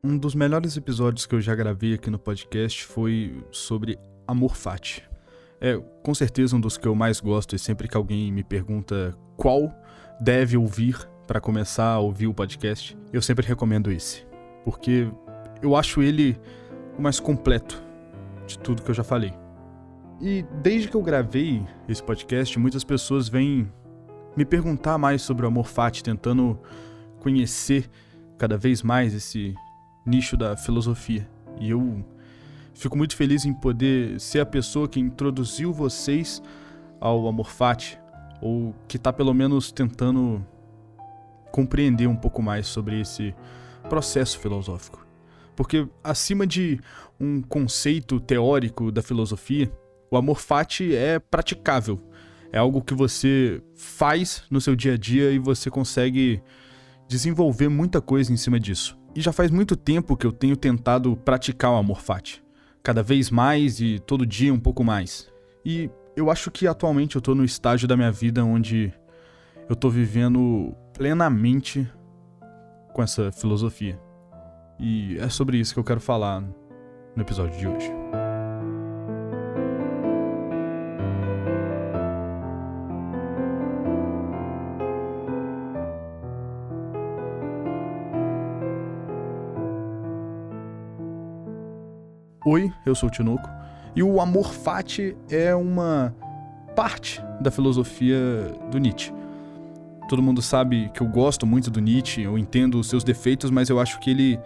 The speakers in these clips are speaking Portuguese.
Um dos melhores episódios que eu já gravei aqui no podcast foi sobre amor fati. É, com certeza um dos que eu mais gosto, e sempre que alguém me pergunta qual deve ouvir para começar a ouvir o podcast, eu sempre recomendo esse. Porque eu acho ele o mais completo de tudo que eu já falei. E desde que eu gravei esse podcast, muitas pessoas vêm me perguntar mais sobre o amor fati, tentando conhecer cada vez mais esse nicho da filosofia. E eu fico muito feliz em poder ser a pessoa que introduziu vocês ao amor fati, ou que está pelo menos tentando compreender um pouco mais sobre esse processo filosófico. Porque acima de um conceito teórico da filosofia, o amor fati é praticável. É algo que você faz no seu dia a dia e você consegue desenvolver muita coisa em cima disso. E já faz muito tempo que eu tenho tentado praticar o amor fati. Cada vez mais e todo dia um pouco mais. E eu acho que atualmente eu tô no estágio da minha vida onde eu tô vivendo plenamente com essa filosofia. E é sobre isso que eu quero falar no episódio de hoje. Oi, eu sou o Tinoco, e o amor fati é uma parte da filosofia do Nietzsche. Todo mundo sabe que eu gosto muito do Nietzsche, eu entendo os seus defeitos, mas eu acho que ele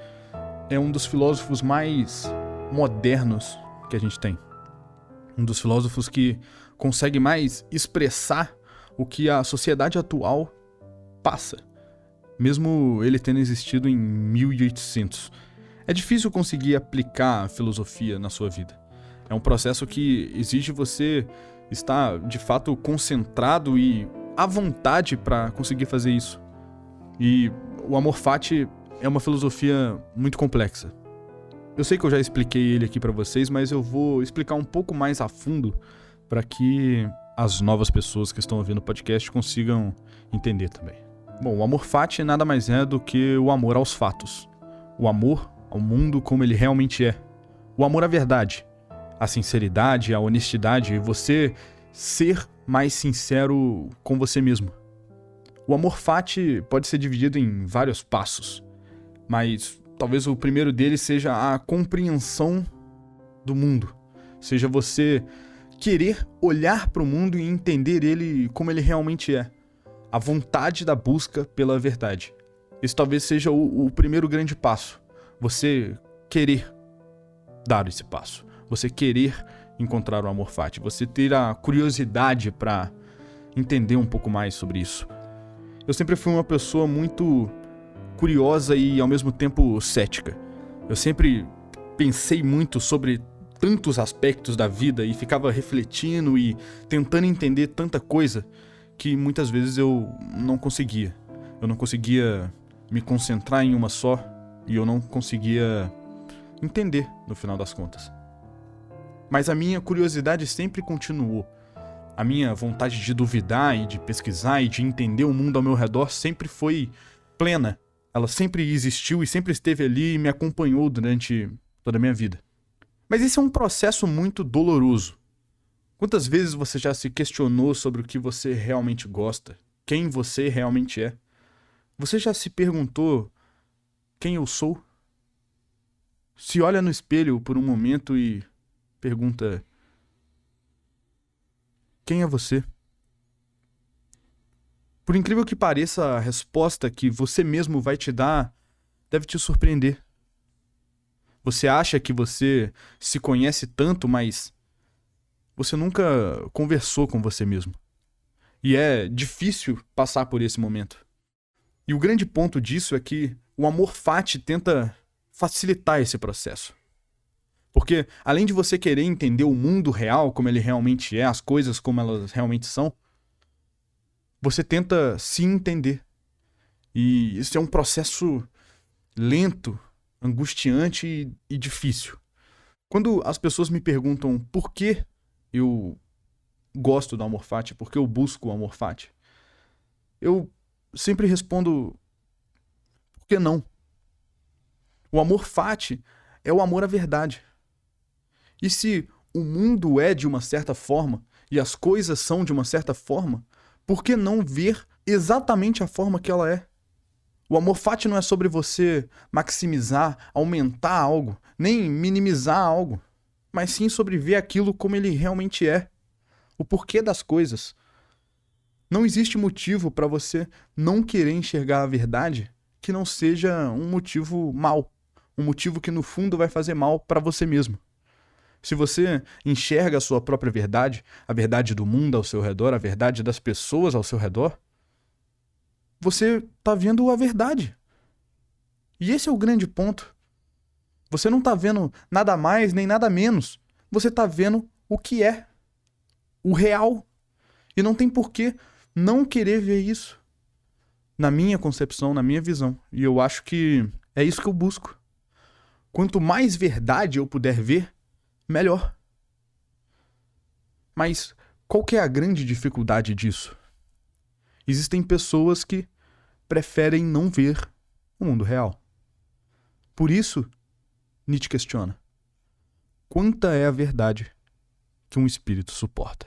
é um dos filósofos mais modernos que a gente tem. Um dos filósofos que consegue mais expressar o que a sociedade atual passa, mesmo ele tendo existido em 1800. É difícil conseguir aplicar a filosofia na sua vida. É um processo que exige você estar, de fato, concentrado e à vontade para conseguir fazer isso. E o amor fati é uma filosofia muito complexa. Eu sei que eu já expliquei ele aqui para vocês, mas eu vou explicar um pouco mais a fundo para que as novas pessoas que estão ouvindo o podcast consigam entender também. Bom, o amor fati nada mais é do que o amor aos fatos. O amor ao mundo como ele realmente é. O amor à verdade, a sinceridade, a honestidade e você ser mais sincero com você mesmo. O amor fati pode ser dividido em vários passos, mas talvez o primeiro deles seja a compreensão do mundo. Seja você querer olhar para o mundo e entender ele como ele realmente é. A vontade da busca pela verdade. Esse talvez seja o primeiro grande passo. Você querer dar esse passo. Você querer encontrar o amor fati. Você ter a curiosidade para entender um pouco mais sobre isso. Eu sempre fui uma pessoa muito curiosa e ao mesmo tempo cética. Eu sempre pensei muito sobre tantos aspectos da vida e ficava refletindo e tentando entender tanta coisa que muitas vezes eu não conseguia. Eu não conseguia me concentrar em uma só. E eu não conseguia entender no final das contas. Mas a minha curiosidade sempre continuou. A minha vontade de duvidar e de pesquisar e de entender o mundo ao meu redor sempre foi plena. Ela sempre existiu e sempre esteve ali e me acompanhou durante toda a minha vida. Mas esse é um processo muito doloroso. Quantas vezes você já se questionou sobre o que você realmente gosta? Quem você realmente é? Você já se perguntou quem eu sou? Se olha no espelho por um momento e pergunta: quem é você? Por incrível que pareça, a resposta que você mesmo vai te dar deve te surpreender. Você acha que você se conhece tanto, mas você nunca conversou com você mesmo. E é difícil passar por esse momento. E o grande ponto disso é que o amor fati tenta facilitar esse processo. Porque, além de você querer entender o mundo real, como ele realmente é, as coisas como elas realmente são, você tenta se entender. E isso é um processo lento, angustiante e difícil. Quando as pessoas me perguntam por que eu gosto do amor fati, por que eu busco o amor fati, eu sempre respondo: por que não? O amor fati é o amor à verdade. E se o mundo é de uma certa forma e as coisas são de uma certa forma, por que não ver exatamente a forma que ela é? O amor fati não é sobre você maximizar, aumentar algo, nem minimizar algo, mas sim sobre ver aquilo como ele realmente é, o porquê das coisas. Não existe motivo para você não querer enxergar a verdade que não seja um motivo mau, um motivo que no fundo vai fazer mal para você mesmo. Se você enxerga a sua própria verdade, a verdade do mundo ao seu redor, a verdade das pessoas ao seu redor, você está vendo a verdade. E esse é o grande ponto. Você não está vendo nada mais nem nada menos. Você está vendo o que é, o real. E não tem por que não querer ver isso. Na minha concepção, na minha visão. E eu acho que é isso que eu busco. Quanto mais verdade eu puder ver, melhor. Mas qual que é a grande dificuldade disso? Existem pessoas que preferem não ver o mundo real. Por isso, Nietzsche questiona: quanta é a verdade que um espírito suporta?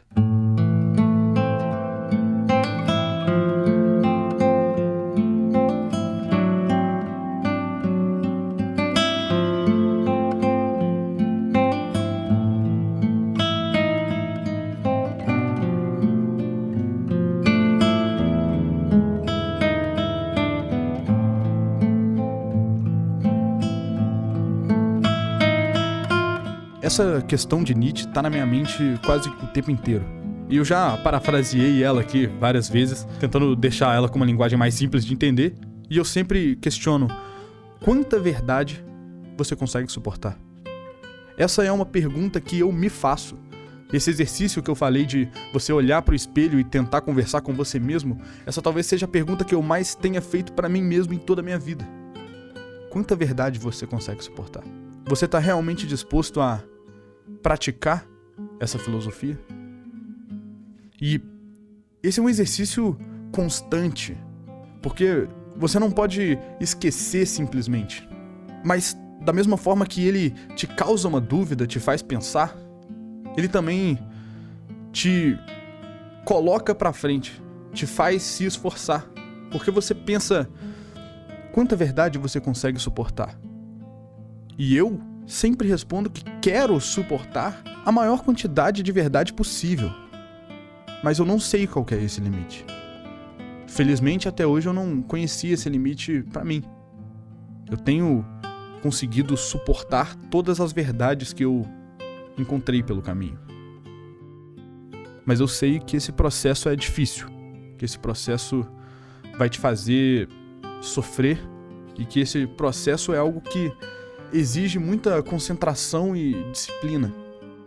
Essa questão de Nietzsche tá na minha mente quase o tempo inteiro. E eu já parafraseei ela aqui várias vezes, tentando deixar ela com uma linguagem mais simples de entender. E eu sempre questiono: quanta verdade você consegue suportar? Essa é uma pergunta que eu me faço. Esse exercício que eu falei de você olhar pro espelho e tentar conversar com você mesmo, essa talvez seja a pergunta que eu mais tenha feito pra mim mesmo em toda a minha vida. Quanta verdade você consegue suportar? Você tá realmente disposto a praticar essa filosofia? E esse é um exercício constante, porque você não pode esquecer simplesmente. Mas da mesma forma que ele te causa uma dúvida, te faz pensar, ele também te coloca pra frente, te faz se esforçar, porque você pensa: quanta verdade você consegue suportar? E eu sempre respondo que quero suportar a maior quantidade de verdade possível. Mas eu não sei qual que é esse limite. Felizmente, até hoje eu não conhecia esse limite pra mim. Eu tenho conseguido suportar todas as verdades que eu encontrei pelo caminho. Mas eu sei que esse processo é difícil, que esse processo vai te fazer sofrer e que esse processo é algo que exige muita concentração e disciplina.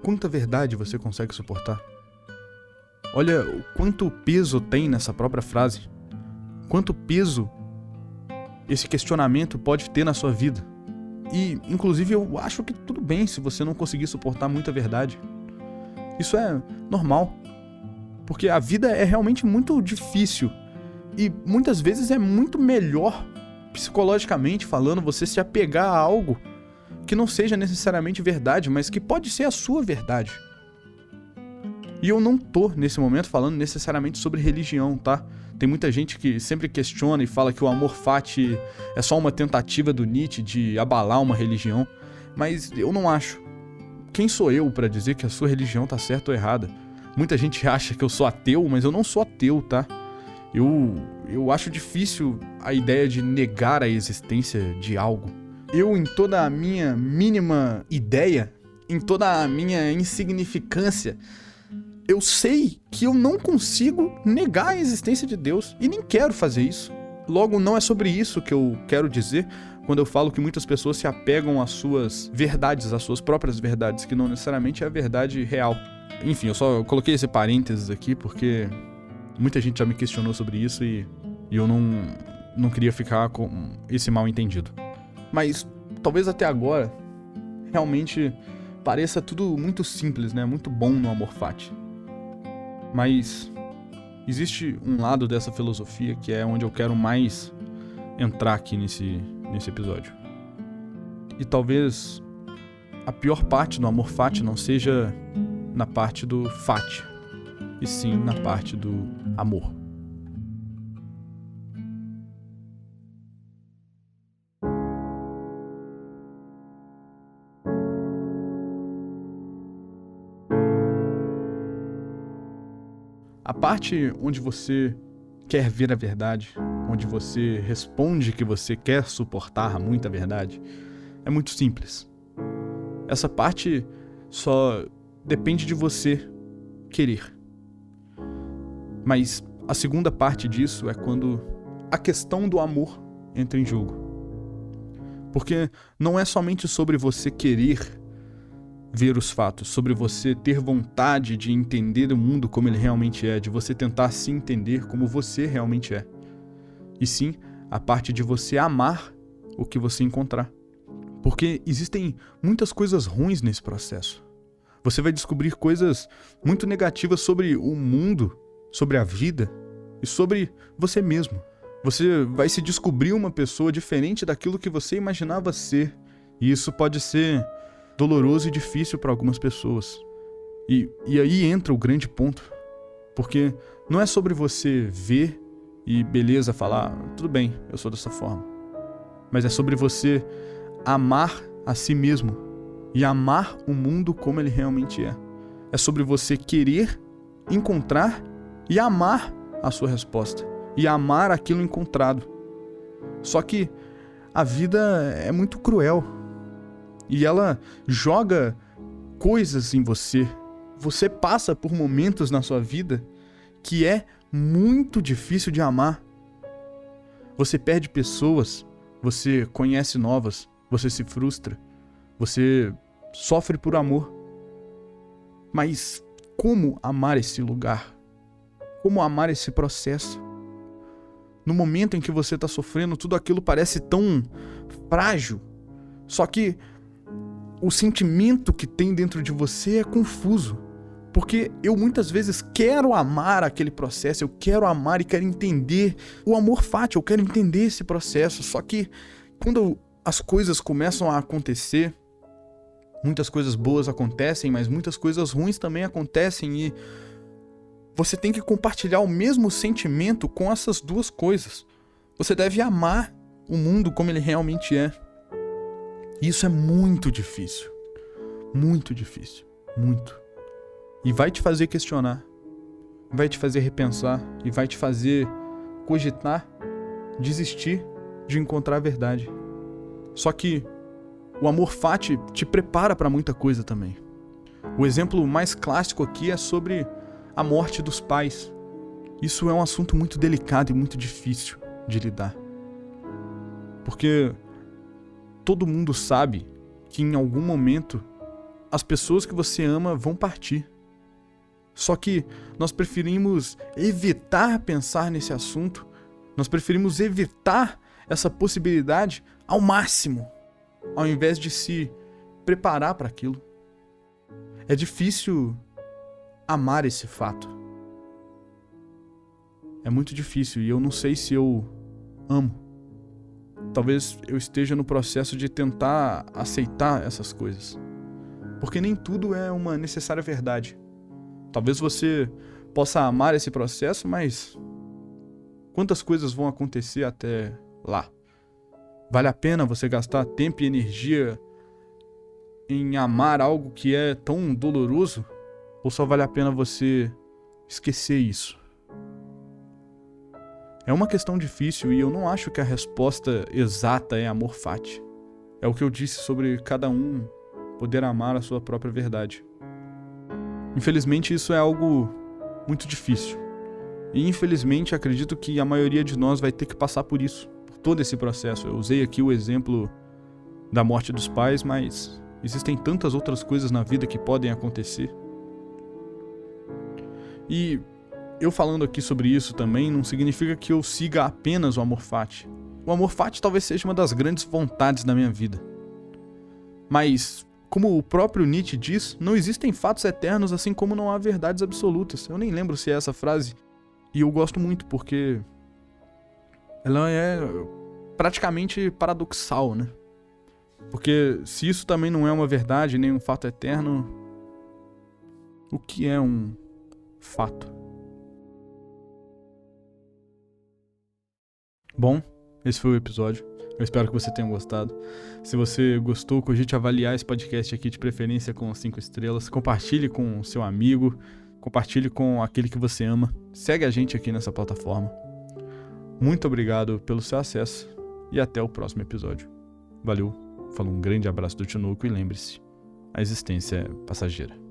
Quanta verdade você consegue suportar? Olha o quanto peso tem nessa própria frase. Quanto peso esse questionamento pode ter na sua vida. E, inclusive, eu acho que tudo bem se você não conseguir suportar muita verdade. Isso é normal. Porque a vida é realmente muito difícil. E muitas vezes é muito melhor, psicologicamente falando, você se apegar a algo que não seja necessariamente verdade, mas que pode ser a sua verdade. E eu não tô, nesse momento, falando necessariamente sobre religião, tá? Tem muita gente que sempre questiona e fala que o amor fati é só uma tentativa do Nietzsche de abalar uma religião, mas eu não acho. Quem sou eu pra dizer que a sua religião tá certa ou errada? Muita gente acha que eu sou ateu, mas eu não sou ateu, tá? Eu acho difícil a ideia de negar a existência de algo. Eu, em toda a minha mínima ideia, em toda a minha insignificância, eu sei que eu não consigo negar a existência de Deus e nem quero fazer isso. Logo, não é sobre isso que eu quero dizer quando eu falo que muitas pessoas se apegam às suas verdades, às suas próprias verdades, que não necessariamente é a verdade real. Enfim, eu só coloquei esse parênteses aqui porque muita gente já me questionou sobre isso e eu não queria ficar com esse mal entendido. Mas talvez até agora realmente pareça tudo muito simples, né? Muito bom no amor fati. Mas existe um lado dessa filosofia que é onde eu quero mais entrar aqui nesse episódio. E talvez a pior parte do amor fati não seja na parte do fati, e sim na parte do amor. A parte onde você quer ver a verdade, onde você responde que você quer suportar muita verdade, é muito simples. Essa parte só depende de você querer. Mas a segunda parte disso é quando a questão do amor entra em jogo. Porque não é somente sobre você querer ver os fatos, sobre você ter vontade de entender o mundo como ele realmente é, de você tentar se entender como você realmente é. E sim, a parte de você amar o que você encontrar. Porque existem muitas coisas ruins nesse processo. Você vai descobrir coisas muito negativas sobre o mundo, sobre a vida e sobre você mesmo. Você vai se descobrir uma pessoa diferente daquilo que você imaginava ser. E isso pode ser doloroso e difícil para algumas pessoas. E aí entra o grande ponto. Porque não é sobre você ver e beleza, falar, tudo bem, eu sou dessa forma. Mas é sobre você amar a si mesmo e amar o mundo como ele realmente é. É sobre você querer encontrar e amar a sua resposta. E amar aquilo encontrado. Só que a vida é muito cruel. E ela joga coisas em você. Você passa por momentos na sua vida que é muito difícil de amar. Você perde pessoas, você conhece novas, você se frustra, você sofre por amor. Mas como amar esse lugar? Como amar esse processo? No momento em que você está sofrendo, tudo aquilo parece tão frágil. Só que o sentimento que tem dentro de você é confuso. Porque eu muitas vezes quero amar aquele processo, eu quero amar e quero entender o amor fati, eu quero entender esse processo. Só que quando as coisas começam a acontecer, muitas coisas boas acontecem, mas muitas coisas ruins também acontecem e você tem que compartilhar o mesmo sentimento com essas duas coisas. Você deve amar o mundo como ele realmente é. E isso é muito difícil. Muito difícil. Muito. E vai te fazer questionar. Vai te fazer repensar. E vai te fazer cogitar, desistir de encontrar a verdade. Só que o amor fati te prepara para muita coisa também. O exemplo mais clássico aqui é sobre a morte dos pais. Isso é um assunto muito delicado e muito difícil de lidar. Porque todo mundo sabe que em algum momento as pessoas que você ama vão partir. Só que nós preferimos evitar pensar nesse assunto, nós preferimos evitar essa possibilidade ao máximo, ao invés de se preparar para aquilo. É difícil amar esse fato. É muito difícil e eu não sei se eu amo. Talvez eu esteja no processo de tentar aceitar essas coisas. Porque nem tudo é uma necessária verdade. Talvez você possa amar esse processo, mas quantas coisas vão acontecer até lá? Vale a pena você gastar tempo e energia em amar algo que é tão doloroso? Ou só vale a pena você esquecer isso? É uma questão difícil e eu não acho que a resposta exata é amor fati. É o que eu disse sobre cada um poder amar a sua própria verdade. Infelizmente isso é algo muito difícil. E infelizmente acredito que a maioria de nós vai ter que passar por isso, por todo esse processo. Eu usei aqui o exemplo da morte dos pais, mas existem tantas outras coisas na vida que podem acontecer. E eu falando aqui sobre isso também não significa que eu siga apenas o amor fati. O amor fati talvez seja uma das grandes vontades da minha vida. Mas, como o próprio Nietzsche diz, não existem fatos eternos assim como não há verdades absolutas. Eu nem lembro se é essa frase. E eu gosto muito porque ela é praticamente paradoxal, né? Porque se isso também não é uma verdade, nem um fato eterno, o que é um fato? Bom, esse foi o episódio. Eu espero que você tenha gostado. Se você gostou, cogite avaliar esse podcast aqui, de preferência com 5 estrelas. Compartilhe com o seu amigo. Compartilhe com aquele que você ama. Segue a gente aqui nessa plataforma. Muito obrigado pelo seu acesso e até o próximo episódio. Valeu, falou, um grande abraço do Tinoco e lembre-se, a existência é passageira.